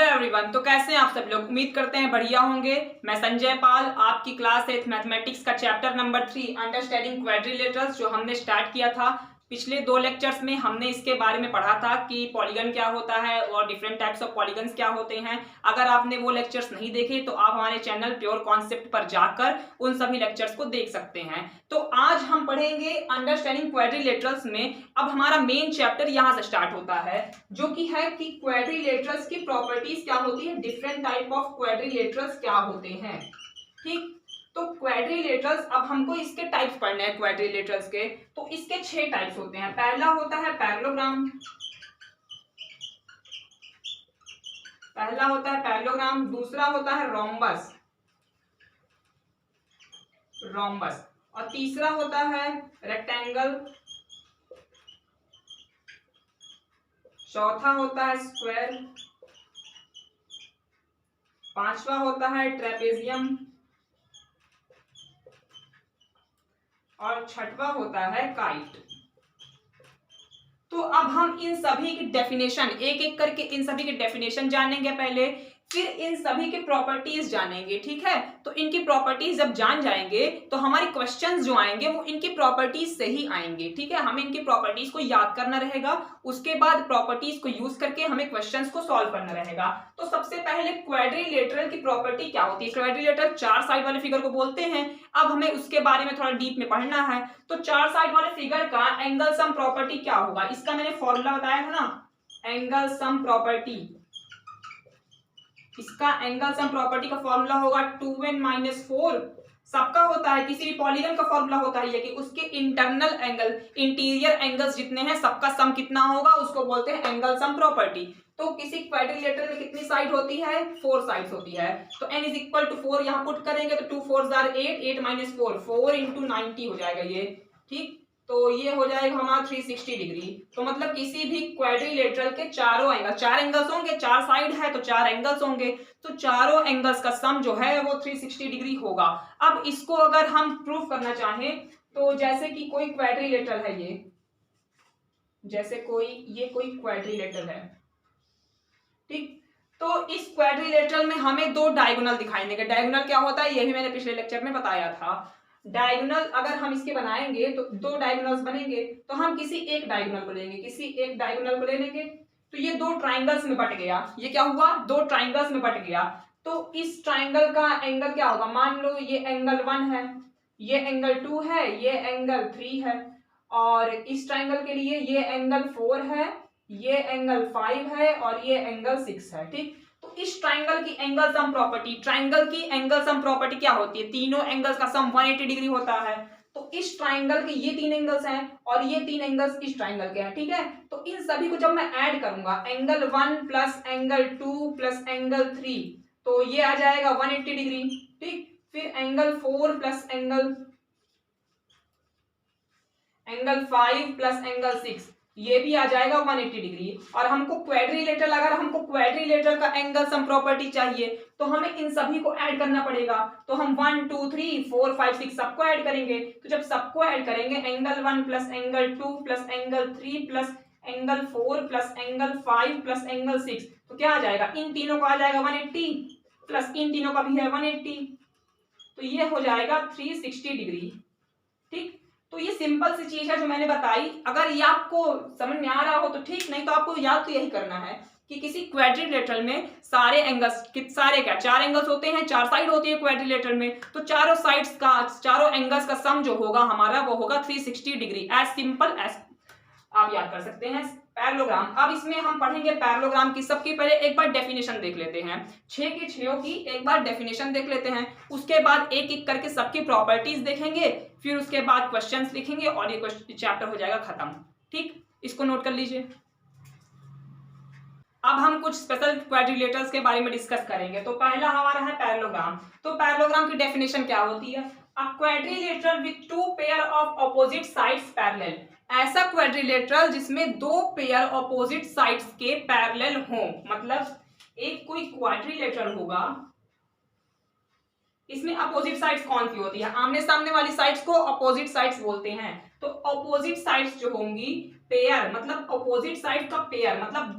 Hello everyone. तो कैसे हैं आप सब लोग? उम्मीद करते हैं बढ़िया होंगे। मैं संजय पाल, आपकी क्लास 8 मैथमेटिक्स का चैप्टर नंबर 3 अंडरस्टैंडिंग क्वाड्रिलेटरल्स जो हमने स्टार्ट किया था पिछले 2 लेक्चर्स में, हमने इसके बारे में पढ़ा था कि पॉलीगन क्या होता है और डिफरेंट टाइप्स ऑफ पॉलीगन्स क्या होते हैं। अगर आपने वो लेक्चर्स नहीं देखे तो आप हमारे चैनल प्योर कॉन्सेप्ट पर जाकर उन सभी लेक्चर्स को देख सकते हैं। तो आज हम पढ़ेंगे अंडरस्टैंडिंग क्वाड्रिलेटरल्स में। अब हमारा मेन चैप्टर यहाँ से स्टार्ट होता है जो कि है कि क्वाड्रिलेटरल्स की प्रॉपर्टीज क्या होती है, डिफरेंट टाइप ऑफ क्वाड्रिलेटरल्स क्या होते हैं। ठीक, तो क्वाड्रिलेटरल्स, अब हमको इसके टाइप्स पढ़ने हैं क्वाड्रिलेटरल्स के। तो इसके 6 टाइप्स होते हैं। पहला होता है पैरेललोग्राम, दूसरा होता है रोम्बस, और तीसरा होता है रेक्टेंगल, चौथा होता है स्क्वायर, पांचवा होता है ट्रेपेजियम और छठवा होता है काइट। तो अब हम इन सभी की डेफिनेशन एक एक करके इन सभी की डेफिनेशन जानेंगे पहले, फिर इन सभी के प्रॉपर्टीज जानेंगे। ठीक है, तो इनकी प्रॉपर्टीज जब जान जाएंगे तो हमारे क्वेश्चंस जो आएंगे वो इनकी प्रॉपर्टीज से ही आएंगे। ठीक है, हमें इनकी प्रॉपर्टीज को याद करना रहेगा, उसके बाद प्रॉपर्टीज को यूज करके हमें क्वेश्चंस को सॉल्व करना रहेगा। तो सबसे पहले क्वाड्रिलेटरल की प्रॉपर्टी क्या होती है। क्वाड्रिलेटरल 4 साइड वाले फिगर को बोलते हैं। अब हमें उसके बारे में थोड़ा डीप में पढ़ना है। तो 4 साइड वाले फिगर का एंगल सम प्रॉपर्टी क्या होगा, इसका मैंने फॉर्मूला बताया था ना, एंगल सम प्रॉपर्टी। इसका एंगल सम प्रॉपर्टी का फॉर्मूला होगा 2n-4। सबका होता है, किसी भी पॉलीगन का फॉर्मूला होता है ये कि उसके इंटरनल एंगल, इंटीरियर एंगल्स जितने हैं सबका सम कितना होगा, उसको बोलते हैं एंगल सम प्रॉपर्टी। तो किसी क्वाड्रिलेटरल में कितनी साइड होती है, 4 साइड्स होती है। तो n इज इक्वल टू 4 यहां पुट करेंगे तो 2 4 8, 8 - 4, 4 × 90 हो जाएगा ये। ठीक, तो ये हो जाएगा हमारा 360 डिग्री। तो मतलब किसी भी क्वाड्रिलेटरल के चारों एंगल, 4 एंगल्स होंगे, 4 साइड है तो 4 एंगल्स होंगे, तो चारों एंगल्स का सम जो है वो 360 डिग्री होगा। अब इसको अगर हम प्रूफ करना चाहें तो जैसे कि कोई क्वाड्रिलेटरल है ये, जैसे कोई क्वाड्रिलेटरल है। ठीक, तो इस क्वाड्रिलेटरल में हमें 2 डायगोनल दिखाई देंगे। डायगोनल क्या होता है ये भी मैंने पिछले लेक्चर में बताया था। डायगोनल अगर हम इसके बनाएंगे तो 2 डायगोनल्स बनेंगे, तो हम किसी एक डायगोनल को ले लेंगे, तो ये 2 ट्राइंगल्स में बट गया। ये क्या हुआ, 2 ट्राइंगल्स में बट गया। तो इस ट्राइंगल का एंगल क्या होगा, मान लो ये एंगल 1 है, ये एंगल 2 है, ये एंगल 3 है, और इस ट्राइंगल के लिए ये एंगल 4 है, ये एंगल 5 है और ये एंगल 6 है। ठीक, तो इस ट्राइंगल की एंगल सम प्रॉपर्टी, ट्राइंगल की एंगल सम प्रॉपर्टी क्या होती है, तीनों एंगल्स का सम 180 डिग्री होता है। तो इस ट्राइंगल के ये 3 एंगल्स हैं और ये 3 एंगल्स इस ट्राइंगल के हैं। ठीक है, तो इन सभी को जब मैं ऐड करूंगा, angle 1 plus angle 2 plus angle 3, तो ये आ जाएगा 180 डिग्री। ठीक, फिर angle 4 plus angle 5 plus angle 6, ये भी आ जाएगा 180 डिग्री। और हमको क्वाड्रिलेटरल, अगर हमको क्वाड्रिलेटरल का एंगल सम प्रॉपर्टी चाहिए तो हमें इन सभी को ऐड करना पड़ेगा। तो हम 1 2 3 4 5 6 सबको ऐड करेंगे। तो जब सबको ऐड करेंगे, angle 1 plus angle 2 plus angle 3 plus angle 4 plus angle 5 plus angle 6, तो क्या आ जाएगा, इन तीनों का आ जाएगा 180 प्लस इन तीनों का भी है 180, तो ये हो जाएगा 360 डिग्री। ठीक, तो ये सिंपल सी चीज है जो मैंने बताई। अगर ये आपको समझ में आ रहा हो तो ठीक, नहीं तो आपको याद तो यही करना है कि किसी क्वाड्रिलेटरल में सारे एंगल्स, सारे क्या 4 एंगल्स होते हैं, 4 साइड होती है क्वाड्रिलेटरल में, तो चारों साइड्स का, चारों एंगल्स का सम जो होगा हमारा वो होगा 360 डिग्री। एज सिंपल एज आप याद कर सकते हैं। पैरेललोग्राम, अब इसमें हम पढ़ेंगे पैरेललोग्राम की। सबके पहले एक बार डेफिनेशन देख लेते हैं, 6 के 6 की एक बार डेफिनेशन देख लेते हैं, उसके बाद एक एक करके सबकी प्रॉपर्टीज देखेंगे, फिर उसके बाद क्वेश्चंस लिखेंगे और ये चैप्टर हो जाएगा खत्म। ठीक, इसको नोट कर लीजिए। अब हम कुछ स्पेशल क्वाड्रिलेटरल्स के बारे में डिस्कस करेंगे। तो पहला हमारा है पैरेललोग्राम। तो पैरेललोग्राम की डेफिनेशन क्या होती है, अ quadrilateral with 2 pair of opposite sides parallel. ऐसा क्वाड्रिलेटरल जिसमें 2 पेयर ऑपोजिट साइड्स के पैरेलल हों। मतलब एक कोई क्वाड्रिलेटरल होगा, इसमें अपोजिट साइड्स कौन सी होती है, आमने सामने वाली साइड्स को अपोजिट साइड्स बोलते हैं। तो अपोजिट साइड्स जो होंगी, पेयर मतलब अपोजिट साइड का पेयर, मतलब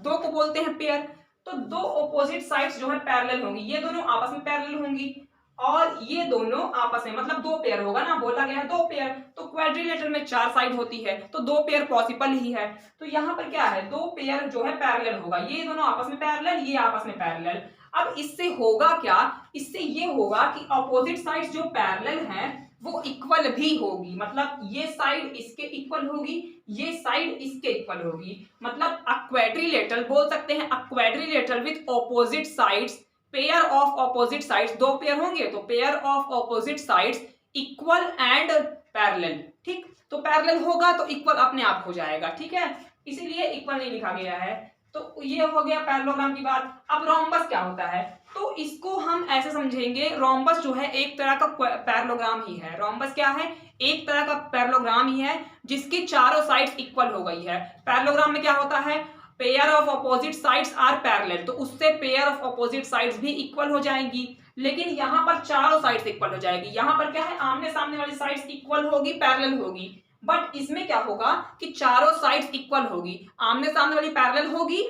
दो को बोलते हैं पेयर। तो दो ऑपोजिट साइड्स जो है पैरेलल होंगी, ये दोनों आपस में पैरेलल होंगी और ये दोनों आपस में, मतलब दो पेयर होगा ना, बोला गया है दो पेयर, तो क्वाड्रिलेटरल में 4 साइड होती है तो दो पेयर पॉसिबल ही है। तो यहाँ पर क्या है, दो पेयर जो है पैरेलल होगा, ये दोनों आपस में पैरेलल, ये आपस में पैरेलल। अब इससे होगा क्या, इससे ये होगा कि ऑपोजिट साइड्स जो पैरेलल हैं वो इक्वल भी होगी, मतलब ये साइड इसके इक्वल होगी, ये साइड इसके इक्वल होगी, मतलब अ क्वाड्रिलेटरल बोल सकते हैं, अ quadrilateral with opposite sides, pair of opposite sides, दो पेयर होंगे तो pair of opposite sides equal and parallel. ठीक, तो पैरेलल होगा तो इक्वल अपने आप हो जाएगा, ठीक है, इसीलिए इक्वल नहीं लिखा गया है। तो ये हो गया पैरेललोग्राम की बात। अब रोम्बस क्या होता है, तो इसको हम ऐसे समझेंगे, रोम्बस जो है एक तरह का पैरेललोग्राम ही है। रोम्बस क्या है, एक तरह का पैरेललोग्राम ही है जिसकी चारों साइड्स इक्वल हो गई है। पैरेललोग्राम में क्या होता है, pair of opposite sides are parallel, तो उससे पेयर ऑफ अपोजिट साइड्स भी इक्वल हो जाएंगी, लेकिन यहाँ पर चारों साइड्स इक्वल हो जाएगी। यहाँ पर क्या है, आमने सामने वाली साइड्स इक्वल होगी, पैरेलल होगी, बट इसमें क्या होगा कि चारों साइड्स इक्वल होगी, आमने सामने वाली पैरेलल होगी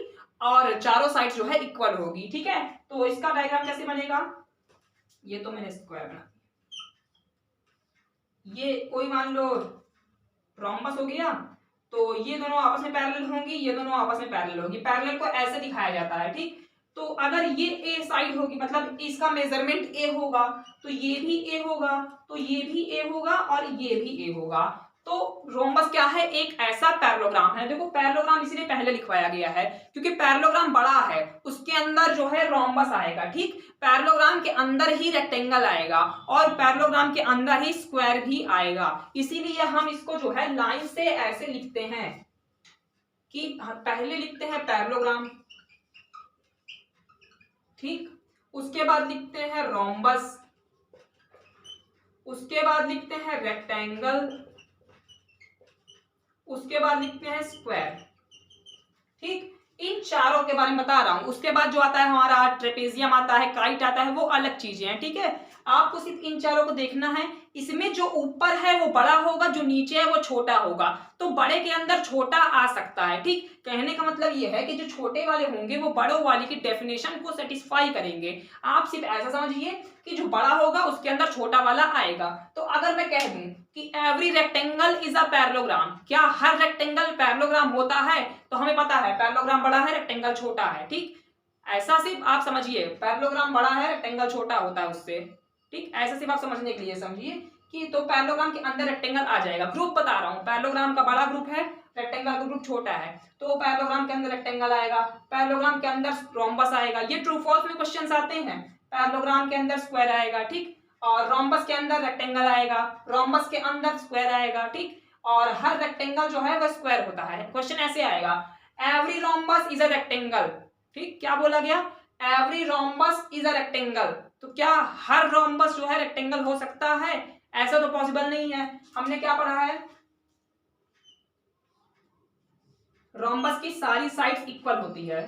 और चारों साइड्स जो है इक्वल होगी। ठीक है, तो इसका डायग्राम कैसे बनेगा, ये तो मैंने स्क्वायर बना, ये कोई मान लो रोम्बस हो गया, तो ये दोनों आपस में पैरेलल होंगी, ये दोनों आपस में पैरेलल होगी। पैरेलल को ऐसे दिखाया जाता है, ठीक, तो अगर ये ए साइड होगी, मतलब इसका मेजरमेंट ए होगा, तो ये भी ए होगा, तो ये भी ए होगा और ये भी ए होगा। तो रोम्बस क्या है, एक ऐसा पैरेललोग्राम है, देखो पैरेललोग्राम इसीलिए पहले लिखवाया गया है क्योंकि पैरेललोग्राम बड़ा है, उसके अंदर जो है रोम्बस आएगा। ठीक, पैरेललोग्राम के अंदर ही रेक्टेंगल आएगा और पैरेललोग्राम के अंदर ही स्क्वायर भी आएगा, इसीलिए हम इसको जो है लाइन से ऐसे लिखते हैं कि पहले लिखते हैं पैरेललोग्राम, ठीक, उसके बाद लिखते हैं रोम्बस, उसके बाद लिखते हैं रेक्टेंगल, उसके बाद लिखते हैं स्क्वायर। ठीक, इन चारों के बारे में बता रहा हूं, उसके बाद जो आता है हमारा ट्रेपेजियम आता है, काइट आता है, वो अलग चीजें हैं। ठीक है, आपको सिर्फ इन चारों को देखना है, इसमें जो ऊपर है वो बड़ा होगा, जो नीचे है वो छोटा होगा, तो बड़े के अंदर छोटा आ सकता है। ठीक, कहने का मतलब ये है कि जो छोटे वाले होंगे वो बड़ों वाले की डेफिनेशन को सेटिस्फाई करेंगे। आप सिर्फ ऐसा समझिए कि जो बड़ा होगा उसके अंदर छोटा वाला आएगा। तो अगर मैं कह दूं कि every rectangle is a parallelogram, क्या हर रेक्टेंगल पैरेललोग्राम होता है, तो हमें पता है पैरेललोग्राम बड़ा है, रेक्टेंगल छोटा है। ठीक, ऐसा सिर्फ आप समझिए, पैरेललोग्राम बड़ा है, रेक्टेंगल छोटा होता है उससे। ठीक, ऐसा सिर्फ आप समझने के लिए समझिए कि तो पैरेललोग्राम के अंदर रेक्टेंगल आ जाएगा। ग्रुप बता रहा हूं, पैरेललोग्राम का बड़ा ग्रुप है, रेक्टेंगल का ग्रुप छोटा है, तो पैरेललोग्राम के अंदर रेक्टेंगल आएगा, पैरेललोग्राम के अंदर रोम्बस आएगा। ये ट्रू फॉल्स में क्वेश्चंस आते हैं, पैरेललोग्राम के अंदर स्क्वायर आएगा, ठीक, और रोम्बस के अंदर रेक्टेंगल आएगा, रोम्बस के अंदर स्क्वायर आएगा। ठीक, और हर रेक्टेंगल जो है वह स्क्वायर होता है। क्वेश्चन ऐसे आएगा, every rhombus is a rectangle. ठीक, क्या बोला गया, every rhombus is a rectangle, तो क्या हर रोम्बस जो है रेक्टेंगल हो सकता है, ऐसा तो पॉसिबल नहीं है। हमने क्या पढ़ा है, रोम्बस की सारी साइड्स इक्वल होती है,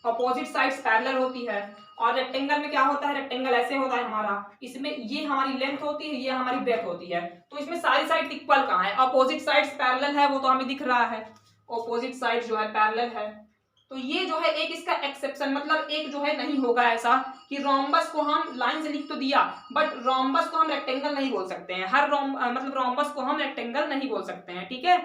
अपोजिट साइड्स पैरेलल होती है, और रेक्टेंगल में क्या होता है, रेक्टेंगल ऐसे होता है हमारा, इसमें ये हमारी लेंथ होती है, ये हमारी ब्रेथ होती है, तो इसमें सारी साइड इक्वल कहाँ है, अपोजिट साइड्स पैरेलल है, वो तो हमें दिख रहा है, अपोजिट साइड जो है पैरेलल है। तो ये जो है एक इसका एक्सेप्शन, मतलब एक जो है नहीं होगा ऐसा कि रोम्बस को हम लाइन से लिख तो दिया बट रोम्बस को हम रेक्टेंगल नहीं बोल सकते हैं, हर मतलब रोम्बस को हम रेक्टेंगल नहीं बोल सकते हैं। ठीक है,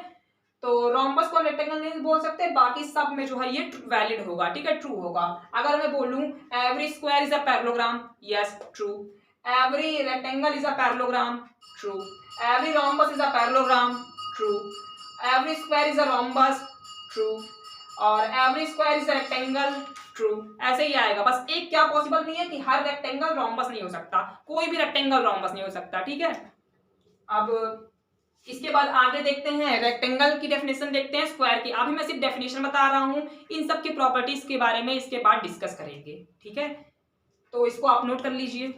तो रोम्बस को रेक्टेंगल नहीं बोल सकते, बाकी सब में जो है ये वैलिड होगा। ठीक है, ट्रू होगा। अगर मैं बोलूं every square is a parallelogram, yes true, every rectangle is a parallelogram, true, every rhombus is a parallelogram, true, every square is a rhombus, true, और every square is a rectangle, true, ऐसे ही आएगा। बस एक क्या possible नहीं है कि हर रेक्टेंगल रोम्बस नहीं हो सकता, कोई भी रेक्टेंगल रोम्बस नहीं हो सकता। ठीक है, अब इसके बाद आगे देखते हैं, रेक्टेंगल की डेफिनेशन देखते हैं, स्क्वायर की। अभी मैं सिर्फ डेफिनेशन बता रहा हूं, इन सब की प्रॉपर्टीज के बारे में इसके बाद डिस्कस करेंगे। ठीक है, तो इसको आप नोट कर लीजिए।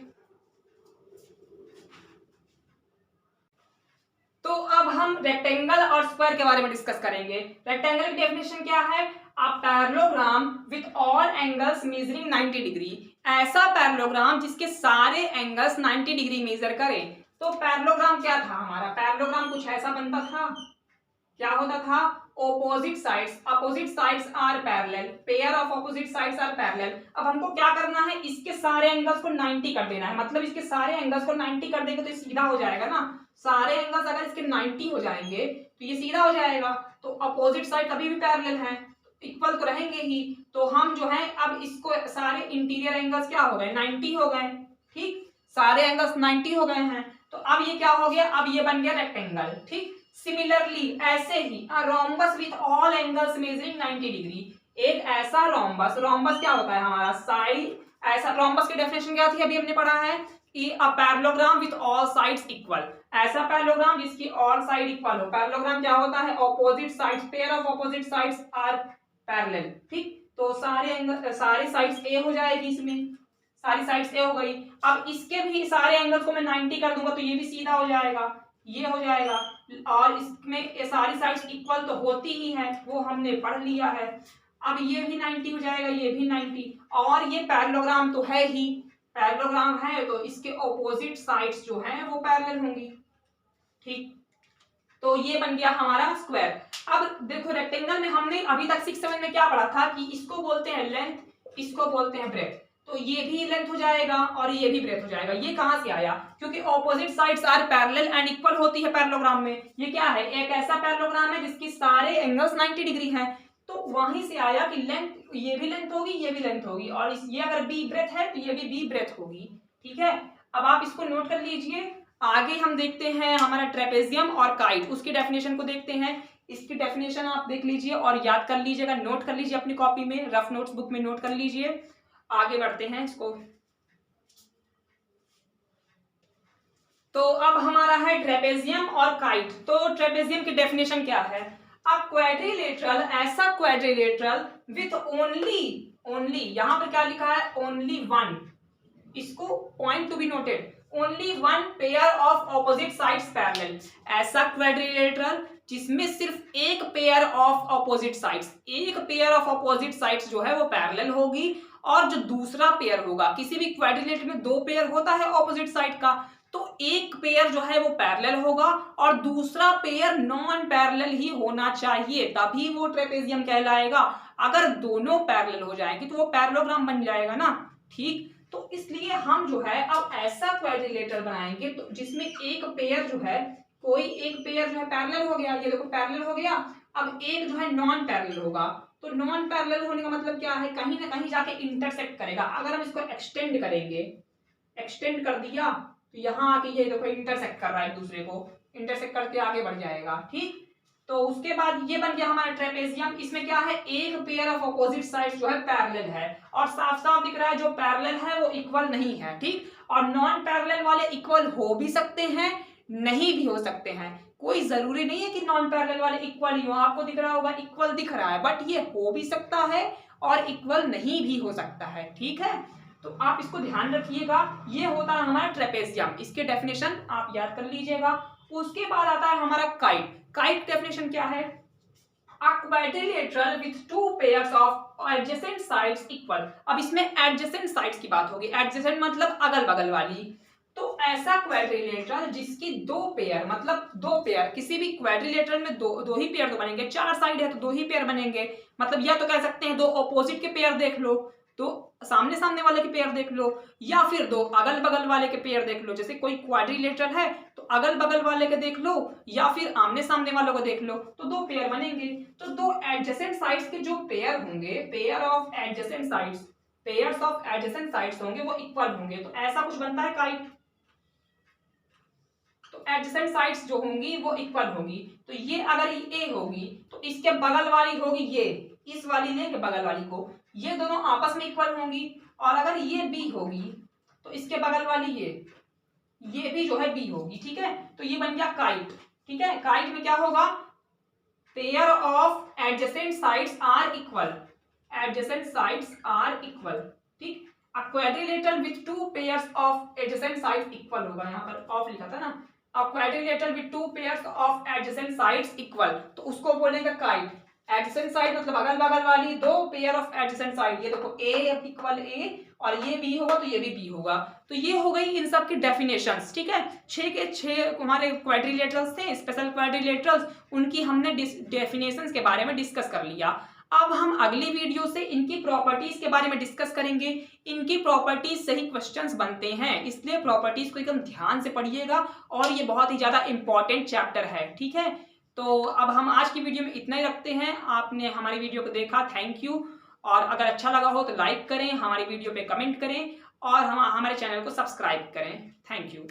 तो अब हम रेक्टेंगल और स्क्वायर के बारे में डिस्कस करेंगे। रेक्टेंगल की डेफिनेशन क्या है, अ parallelogram with all angles measuring 90 degree, ऐसा पैरेललोग्राम जिसके सारे एंगल्स 90 डिग्री मेजर करें। तो पैरेललोग्राम क्या था हमारा, पैरेललोग्राम कुछ ऐसा बनता था, क्या होता था, opposite sides are parallel, pair of opposite sides are parallel. अब हमको क्या करना है, इसके सारे एंगल्स को 90 कर देना है, मतलब इसके सारे एंगल्स को 90 कर देंगे तो ये सीधा हो जाएगा ना। सारे एंगल्स अगर इसके 90 हो जाएंगे तो ये सीधा हो जाएगा, तो अपोजिट साइड कभी भी पैरेलल है, इक्वल तो रहेंगे ही। तो हम जो है अब इसको सारे इंटीरियर एंगल्स क्या हो गए, 90 हो गए, ठीक, सारे एंगल्स 90 हो गए हैं। तो अब ये क्या हो गया, अब ये बन गया रेक्टेंगल, ठीक। सिमिलरली ऐसे ही rhombus with all angles measuring 90 degree, एक ऐसा रोम्बस, रोम्बस क्या होता है हमारा साइड, ऐसा रोम्बस की डेफिनेशन क्या थी अभी हमने पढ़ा है कि a parallelogram with all sides equal, ऐसा पैरेललोग्राम जिसकी ऑल साइड इक्वल हो। पैरेललोग्राम क्या होता है, opposite sides, pair of opposite sides are parallel, ठीक। तो सारे एंगल, सारी साइड्स ए हो जाएगी, इसमें सारी साइड्स ए हो गई। अब इसके भी सारे एंगल्स को मैं 90 कर दूंगा तो ये भी सीधा हो जाएगा, ये हो जाएगा, और इसमें ये सारी साइड्स इक्वल तो होती ही है, वो हमने पढ़ लिया है। अब ये भी 90 हो जाएगा, ये भी 90, और ये पैरेललोग्राम तो है ही, पैरेललोग्राम है तो इसके ऑपोजिट साइड्स जो हैं वो पैरेलल होंगी, ठीक। तो ये बन गया हमारा स्क्वायर। अब देखो रेक्टेंगल में हमने अभी तक 6-7 में क्या पढ़ा था कि इसको बोलते हैं लेंथ, इसको बोलते हैं ब्रेथ, तो ये भी लेंथ हो जाएगा और ये भी ब्रेथ हो जाएगा। ये कहां से आया, क्योंकि opposite sides are parallel and equal होती है पैरेललोग्राम में। ये क्या है, एक ऐसा पैरेललोग्राम है जिसकी सारे एंगल्स 90 डिग्री हैं, तो वहीं से आया कि लेंथ, ये भी लेंथ होगी, ये भी लेंथ होगी, और ये अगर बी ब्रेथ है तो ये भी बी ब्रेथ होगी, ठीक है। अब आप इसको नोट कर लीजिए। आगे हम देखते हैं हमारा ट्रेपेजियम और काइट, उसकी डेफिनेशन को देखते हैं। इसकी डेफिनेशन आप देख लीजिए और याद कर लीजिएगा, नोट कर लीजिए अपनी कॉपी में, रफ नोट्स बुक में नोट कर लीजिए। आगे बढ़ते हैं इसको। तो अब हमारा है ट्रेपेजियम और काइट। तो ट्रेपेजियम की डेफिनेशन क्या है, अ क्वाड्रिलेटरल, ऐसा क्वाड्रिलेटरल विथ ओनली यहां पर क्या लिखा है, ओनली वन, इसको point to be noted, only one pair of opposite sides parallel, ऐसा क्वाड्रिलेटरल जिसमें सिर्फ एक पेयर ऑफ ऑपोजिट साइड्स, एक पेयर ऑफ ऑपोजिट साइड्स जो है वो पैरेलल होगी, और जो दूसरा पेयर होगा, किसी भी क्वाड्रिलेटरल में 2 पेयर होता है ऑपोजिट साइड का, तो एक पेयर जो है वो पैरेलल होगा और दूसरा पेयर नॉन पैरेलल ही होना चाहिए, तभी वो ट्रेपेजियम कहलाएगा। अगर दोनों पैरेलल हो जाएंगे तो वो पैरेललोग्राम बन जाएगा ना, ठीक। तो इसलिए हम जो है अब ऐसा क्वाड्रिलेटरल बनाएंगे तो जिसमें एक पेयर जो है, कोई एक पेयर जो है पैरेलल हो गया, ये देखो पैरेलल हो गया, अब एक जो है नॉन पैरेलल होगा। तो नॉन पैरेलल होने का मतलब क्या है, कहीं ना कहीं जाके इंटरसेक्ट करेगा। अगर हम इसको एक्सटेंड करेंगे, एक्सटेंड कर दिया तो यहाँ आके ये देखो इंटरसेक्ट कर रहा है, एक दूसरे को इंटरसेक्ट करके आगे बढ़ जाएगा, ठीक। तो उसके बाद ये बन गया हमारा ट्रेपेजियम। इसमें क्या है, एक पेयर ऑफ ऑपोजिट साइड्स जो है पैरेलल है, और साफ साफ दिख रहा है जो पैरेलल है वो इक्वल नहीं है, ठीक। और नॉन पैरेलल वाले इक्वल हो भी सकते हैं, नहीं भी हो सकते हैं, कोई जरूरी नहीं है कि नॉन पैरेलल वाले इक्वल ही हो। आपको दिख रहा होगा इक्वल दिख रहा है, बट ये हो भी सकता है और इक्वल नहीं भी हो सकता है, ठीक है। तो आप इसको ध्यान रखिएगा। ये होता है हमारा ट्रेपेजियम, इसके डेफिनेशन आप याद कर लीजिएगा। उसके बाद आता है हमारा काइट। काइट डेफिनेशन क्या है, a quadrilateral with two pairs of adjacent sides equal। अब इसमें adjacent sides की बात होगी, adjacent मतलब अगल बगल वाली। तो ऐसा क्वाड्रिलेटरल जिसकी 2 पेयर, मतलब 2 पेयर, किसी भी क्वाड्रिलेटरल में दो ही पेयर तो बनेंगे, 4 साइड है तो 2 ही पेयर बनेंगे, मतलब या तो कह सकते हैं 2 ऑपोजिट के पेयर देख लो, तो सामने सामने वाले के पेयर देख लो, या फिर 2 अगल बगल वाले के पेयर देख लो। जैसे कोई क्वाड्रिलेटरल है तो अगल बगल वाले के देख लो या फिर आमने सामने वालों को देख लो, तो 2 पेयर बनेंगे। तो 2 एडजेसेंट साइड्स के जो पेयर होंगे, pair of adjacent sides, pairs of adjacent sides होंगे वो इक्वल होंगे, तो ऐसा कुछ बनता है काइट। तो एडजेसेंट साइड्स जो होंगी वो इक्वल होगी। तो ये अगर ए होगी तो इसके बगल वाली होगी ये, इस वाली लेके बगल वाली को, ये दोनों आपस में इक्वल होंगी। और अगर ये बी होगी तो इसके बगल वाली ये भी जो है बी होगी, ठीक है। तो ये बन गया काइट, ठीक है। काइट में क्या होगा, pair of adjacent sides are equal, adjacent sides are equal, ठीक। A quadrilateral with 2 pairs of adjacent sides equal होगा, यहाँ पर ऑफ लिखा था ना, a quadrilateral with 2 pairs of adjacent sides equal, तो उसको बोलेंगे काइट। एडजेसेंट साइड मतलब अगल बगल वाली दो पेयर ऑफ एडजेसेंट साइड, ये देखो ए इक्वल ए और ये बी होगा तो ये भी बी होगा। तो ये हो गई इन सब की डेफिनेशंस, ठीक है। 6 के 6 हमारे क्वाड्रिलेटरल्स थे, स्पेशल क्वाड्रिलेटरल्स, उनकी हमने डेफिनेशंस के बारे में डिस्कस कर लिया। अब हम अगली वीडियो से इनकी प्रॉपर्टीज के बारे में डिस्कस करेंगे। इनकी प्रॉपर्टीज से ही क्वेश्चंस बनते हैं, इसलिए प्रॉपर्टीज को एकदम ध्यान से पढ़िएगा और ये बहुत ही ज्यादा इंपॉर्टेंट चैप्टर है, ठीक है। तो अब हम आज की वीडियो में इतना ही रखते हैं। आपने हमारी वीडियो को देखा, थैंक यू। और अगर अच्छा लगा हो तो लाइक करें, हमारी वीडियो पे कमेंट करें और हमारे चैनल को सब्सक्राइब करें। Thank you.